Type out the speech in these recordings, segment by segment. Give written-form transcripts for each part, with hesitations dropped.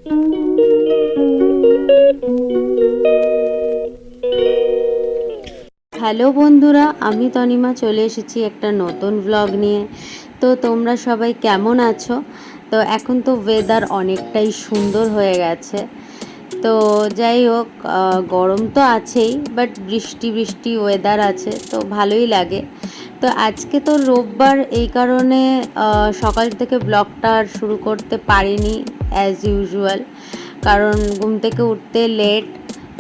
Hello বন্ধুরা, আমি তনিমা চলে এসেছি একটা নতুন ব্লগ নিয়ে। তো তোমরা সবাই কেমন আছো? তো এখন তো ওয়েদার অনেকটাই সুন্দর হয়ে গেছে। তো যাই হোক, গরম তো আছেই, বাট বৃষ্টি বৃষ্টি ওয়েদার আছে, তো ভালোই লাগে। তো আজকে তো রোববার, এই কারণে সকাল থেকে ব্লগটা আর শুরু করতে পারিনি অ্যাজ ইউজুয়াল, কারণ ঘুম থেকে উঠতে লেট।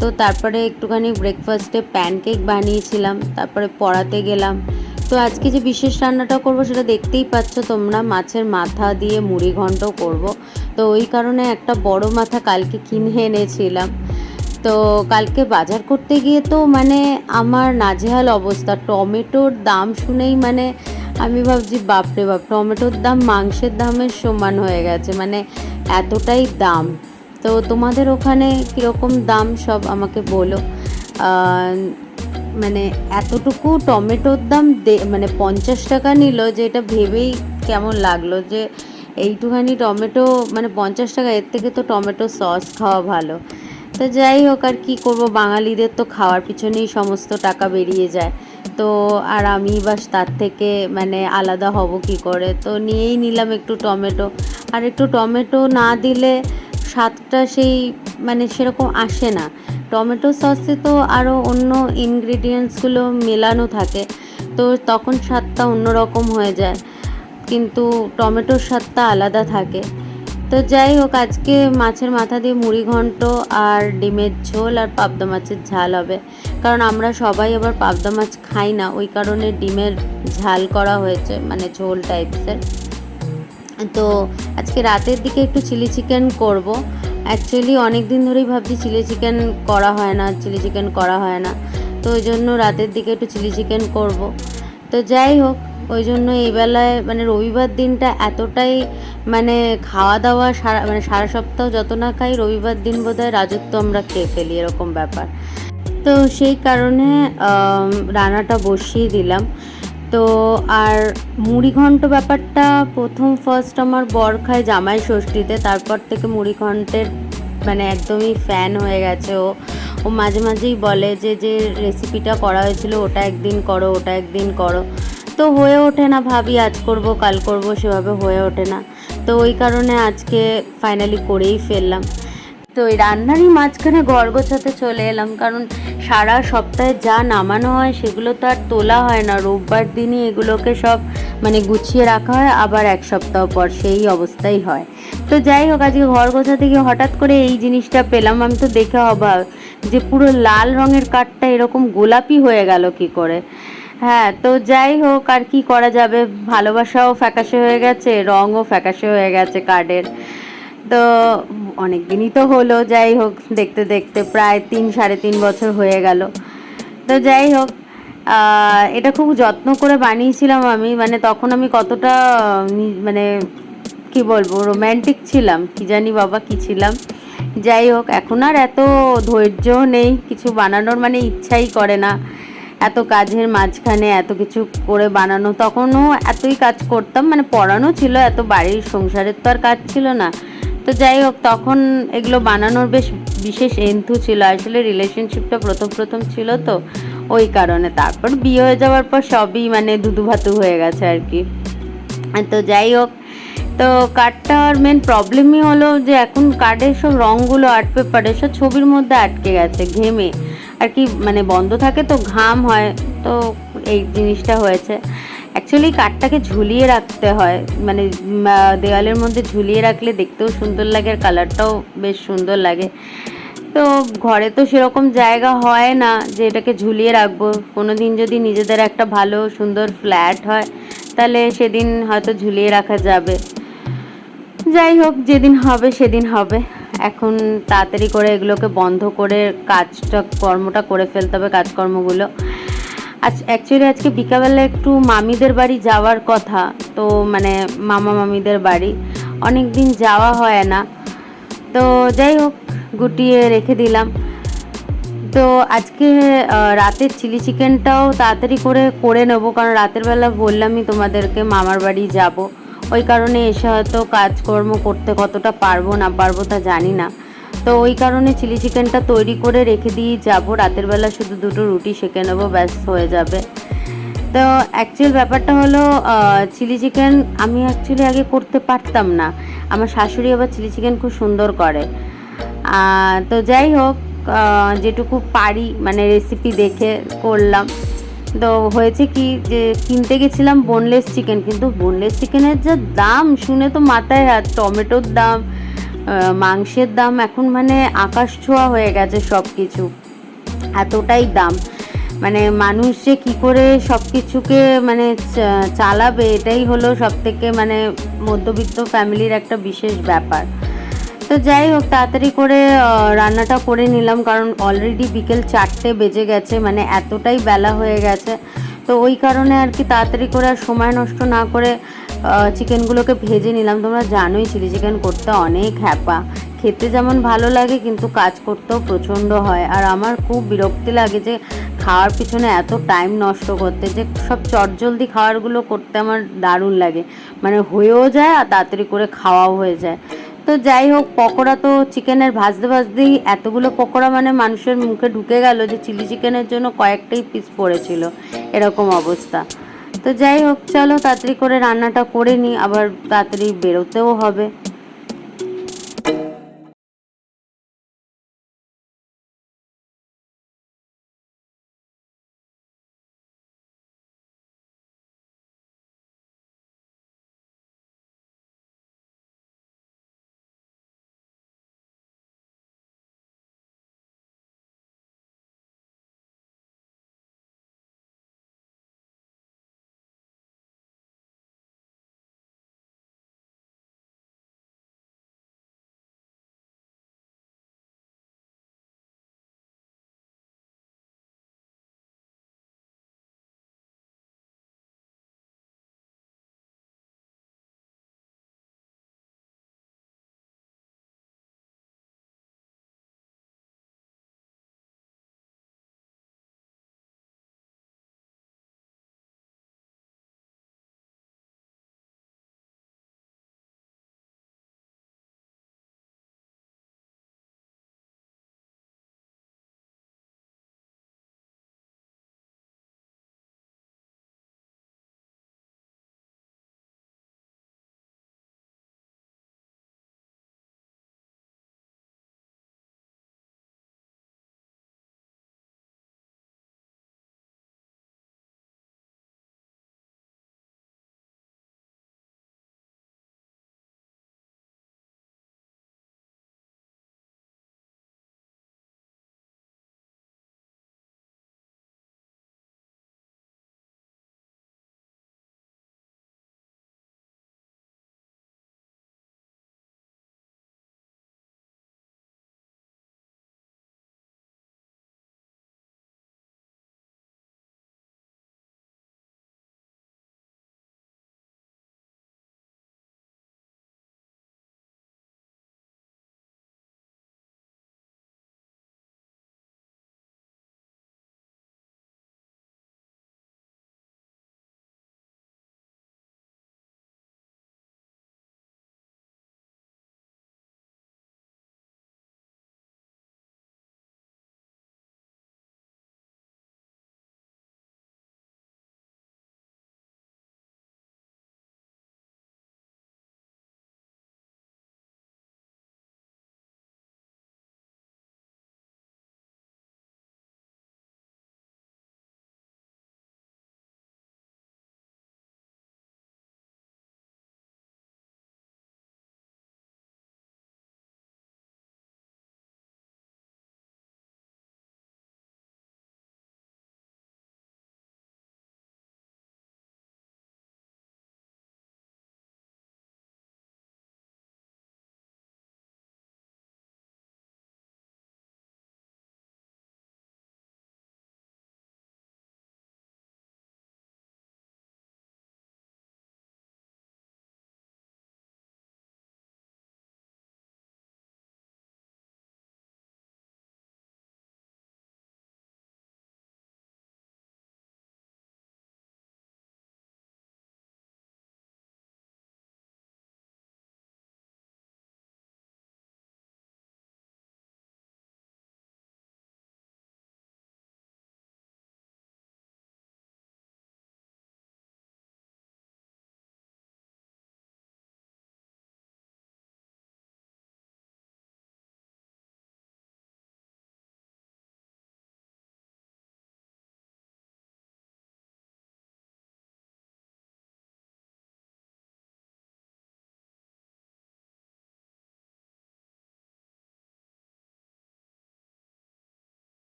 তো তারপরে একটুখানি ব্রেকফাস্টে প্যানকেক বানিয়েছিলাম, তারপরে পড়াতে গেলাম। তো আজকে যে বিশেষ রান্নাটা করব সেটা দেখতেই পাচ্ছ তোমরা, মাছের মাথা দিয়ে মুড়ি ঘন্ট করব। তো ওই কারণে একটা বড় মাথা কালকে কিনে এনেছিলাম। তো কালকে বাজার করতে গিয়ে তো মানে আমার নাজেহাল অবস্থা, টমেটোর দাম শুনেই মানে আমি ভাবছি বাপরে বাপ, টমেটোর দাম মাংসের দামের সমান হয়ে গেছে, মানে এতটাই দাম। তো তোমাদের ওখানে কীরকম দাম সব আমাকে বলো। মানে এতটুকু টমেটোর দাম মানে 50 টাকা নিল, যে এটা ভেবেই কেমন লাগলো যে এইটুখানি টমেটো মানে 50 টাকা। এর থেকে তো টমেটো সস খাওয়া ভালো। তো যাই হোক, আর কী করবো, বাঙালিদের তো খাওয়ার পিছনেই সমস্ত টাকা বেরিয়ে যায়। তো আর আমি বাস তার থেকে মানে আলাদা হব কি করে, তো নিয়েই নিলাম একটু টমেটো। আর একটু টমেটো না দিলে স্বাদটা সেই মানে সেরকম আসে না। টমেটো সসে তো আরও অন্য ইনগ্রিডিয়েন্টসগুলো মেলানো থাকে, তো তখন স্বাদটা অন্যরকম হয়ে যায়, কিন্তু টমেটোর স্বাদটা আলাদা থাকে। তো যাই হোক, আজকে মাছের মাথা দিয়ে মুড়ি ঘন্ট আর ডিমের ঝোল আর পাবদা মাছের ঝাল হবে, কারণ আমরা সবাই আবার পাবদা মাছ খাই না, ওই কারণে ডিমের ঝাল করা হয়েছে, মানে ঝোল টাইপসের। তো আজকে রাতের দিকে একটু চিলি চিকেন করব। অ্যাকচুয়ালি অনেক দিন ধরেই ভাবছি চিলি চিকেন করা হয় না, চিলি চিকেন করা হয় না, তো ওই জন্য রাতের দিকে একটু চিলি চিকেন করব। তো যাই হোক, ওই জন্য এই বেলায় মানে রবিবার দিনটা এতটাই মানে খাওয়া দাওয়া সারা সপ্তাহ যত না খাই, রবিবার দিন বোধহয় রাজত্ব আমরা খেয়ে ফেলি, এরকম ব্যাপার। তো সেই কারণে রান্নাটা বসিয়ে দিলাম। তো আর মুড়িঘণ্ট ব্যাপারটা ফার্স্ট আমার বর খায় জামাই ষষ্ঠীতে, তারপর থেকে মুড়িঘণ্টের মানে একদমই ফ্যান হয়ে গেছে ও। ও মাঝে মাঝেই বলে যে যে রেসিপিটা করা হয়েছিল ওটা একদিন করো, ওটা একদিন করো। তো হয়ে ওঠে না, ভাবি আজ করব কাল করব, সেভাবে হয়ে ওঠে না। তো ওই কারণে আজকে ফাইনালি করেই ফেললাম। তো এই রান্নারই মাঝখানে ঘর গোছাতে চলে এলাম, কারণ সারা সপ্তাহে যা নামানো হয় সেগুলো তো আর তোলা হয় না, রোববার দিনই এগুলোকে সব মানে গুছিয়ে রাখা হয়, আবার এক সপ্তাহ পর সেই অবস্থাই হয়। তো যাই হোক, আজকে ঘর গোছাতে গিয়ে হঠাৎ করে এই জিনিসটা পেলাম। আমি তো দেখে অবাক যে পুরো লাল রঙের কাঠটা এরকম গোলাপি হয়ে গেল কি করে। হ্যাঁ, তো যাই হোক, আর কি করা যাবে, ভালোবাসাও ফ্যাকাশে হয়ে গেছে, রঙও ফ্যাকাশে হয়ে গেছে কার্ডের। তো অনেক দিনই তো হলো, যাই হোক, দেখতে দেখতে প্রায় 3-3.5 বছর হয়ে গেল। তো যাই হোক, এটা খুব যত্ন করে বানিয়েছিলাম আমি, মানে তখন আমি কতটা মানে কি বলবো রোম্যান্টিক ছিলাম, কি জানি বাবা কি ছিলাম। যাই হোক, এখন আর এত ধৈর্য নেই কিছু বানানোর, মানে ইচ্ছাই করে না এত কাজের মাঝখানে এত কিছু করে বানানো। তখনও এতই কাজ করতাম, মানে পড়ানো ছিল, এত বাড়ির সংসারের তো আর কাজ ছিল না। তো যাই হোক, তখন এগুলো বানানোর বেশ বিশেষ এন্থু ছিল, আসলে রিলেশনশিপটা প্রথম ছিল তো ওই কারণে। তারপর বিয়ে হয়ে যাওয়ার পর সবই মানে ধুধু ভাতু হয়ে গেছে আর কি। তো যাই হোক, তো কার্ডটার মেন প্রবলেমই হলো যে এখন কার্ডের সব রঙগুলো আর্ট পেপারে সব ছবির মধ্যে আটকে গেছে ঘেমে আর কি, মানে বন্ধ থাকে তো ঘাম হয়, তো এই জিনিসটা হয়েছে। অ্যাকচুয়ালি কার্ডটাকে ঝুলিয়ে রাখতে হয়, মানে দেওয়ালের মধ্যে ঝুলিয়ে রাখলে দেখতেও সুন্দর লাগে আর কালারটাও বেশ সুন্দর লাগে। তো ঘরে তো সেরকম জায়গা হয় না যে এটাকে ঝুলিয়ে রাখবো। কোনো দিন যদি নিজেদের একটা ভালো সুন্দর ফ্ল্যাট হয় তাহলে সেদিন হয়তো ঝুলিয়ে রাখা যাবে। যাই হোক, যেদিন হবে সেদিন হবে। এখন তাড়াতাড়ি করে এগুলোকে বন্ধ করে কর্মটা করে ফেলতে হবে, কাজকর্মগুলো। অ্যাকচুয়ালি আজকে বিকালবেলা একটু মামিদের বাড়ি যাওয়ার কথা, তো মানে মামা মামিদের বাড়ি অনেক দিন যাওয়া হয় না। তো যাই হোক, গুটিয়ে রেখে দিলাম। তো আজকে রাতের চিলি চিকেনটাও তাড়াতাড়ি করে নেবো, কারণ রাতের বেলা বললামই তোমাদেরকে মামার বাড়ি যাব, ওই কারণে এসে হয়তো কাজকর্ম করতে কতটা পারবো না পারবো তা জানি না। তো ওই কারণে চিলি চিকেনটা তৈরি করে রেখে দিয়ে যাবো, রাতের বেলা শুধু দুটো রুটি সেঁকে নেবো, ব্যাস হয়ে যাবে। তো অ্যাকচুয়াল ব্যাপারটা হলো চিলি চিকেন আমি অ্যাকচুয়ালি আগে করতে পারতাম না। আমার শাশুড়ি আবার চিলি চিকেন খুব সুন্দর করে। তো যাই হোক, যেটুকু পারি মানে রেসিপি দেখে করলাম। তো হয়েছে কি যে কিনতে গেছিলাম বোনলেস চিকেন, কিন্তু বোনলেস চিকেনের যা দাম শুনে তো মাথায় হাত। টমেটোর দাম, মাংসের দাম এখন মানে আকাশ ছোঁয়া হয়ে গেছে সব কিছু, এতটাই দাম। মানে মানুষ যে কী করে সব কিছুকে মানে চালাবে, এটাই হলো সব থেকে মানে মধ্যবিত্ত ফ্যামিলির একটা বিশেষ ব্যাপার। তো যাই হোক, তাড়াতাড়ি করে রান্নাটা করে নিলাম, কারণ অলরেডি বিকেল 4টে বেজে গেছে, মানে এতটাই বেলা হয়ে গেছে। তো ওই কারণে আর কি তাড়াতাড়ি করে আর সময় নষ্ট না করে চিকেনগুলোকে ভেজে নিলাম। তোমরা জানোই চিলি চিকেন করতে অনেক হ্যাপা, খেতে যেমন ভালো লাগে কিন্তু কাজ করতেও প্রচণ্ড হয়। আর আমার খুব বিরক্তি লাগে যে খাওয়ার পিছনে এত টাইম নষ্ট করতে, যে সব চটজলদি খাবারগুলো করতে আমার দারুণ লাগে, মানে হয়েও যায় আর তাড়াতাড়ি করে খাওয়াও হয়ে যায়। তো যাই হোক, পকোড়া তো চিকেনের ভাজতে ভাজতেই এতগুলো পকোড়া মানে মানুষের মুখে ঢুকে গেল যে চিলি চিকেনের জন্য কয়েকটাই পিস পড়েছিল, এরকম অবস্থা। তো যাই হোক, চলো তাড়াতাড়ি করে রান্নাটা করে নিই, আবার তাড়াতাড়ি বেরোতেও হবে।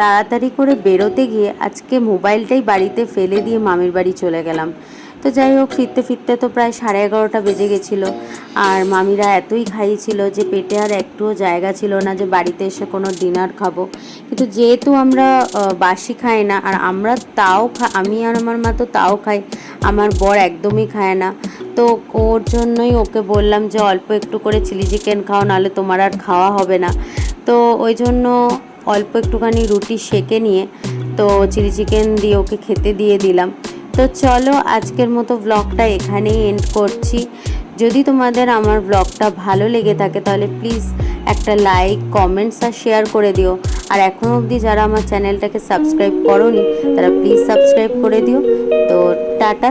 তাড়াতাড়ি করে বেরোতে গিয়ে আজকে মোবাইলটাই বাড়িতে ফেলে দিয়ে মামির বাড়ি চলে গেলাম। তো যাই হোক, ফিরতে ফিরতে তো প্রায় 11:30 বেজে গেছিলো। আর মামিরা এতই খাইয়েছিল যে পেটে আর একটুও জায়গা ছিল না যে বাড়িতে এসে কোনো ডিনার খাবো। কিন্তু যেহেতু আমরা বাসি খাই না, আর আমরা তাও আমি আর আমার মা তো তাও খাই, আমার বর একদমই খায় না। তো ওর জন্যই ওকে বললাম যে অল্প একটু করে চিলি চিকেন খাও, নাহলে তোমার আর খাওয়া হবে না। তো ওই জন্য অল্প একটুখানি রুটি সেঁকে নিয়ে তো চিলি চিকেন দিয়ে ওকে খেতে দিয়ে দিলাম। তো চলো, আজকের মতো ব্লগটা এখানেই এন্ড করছি। যদি তোমাদের আমার ব্লগটা ভালো লেগে থাকে তাহলে প্লিজ একটা লাইক, কমেন্টস আর শেয়ার করে দিও। আর এখনও অবধি যারা আমার চ্যানেলটাকে সাবস্ক্রাইব করোনি তারা প্লিজ সাবস্ক্রাইব করে দিও। তো টাটা।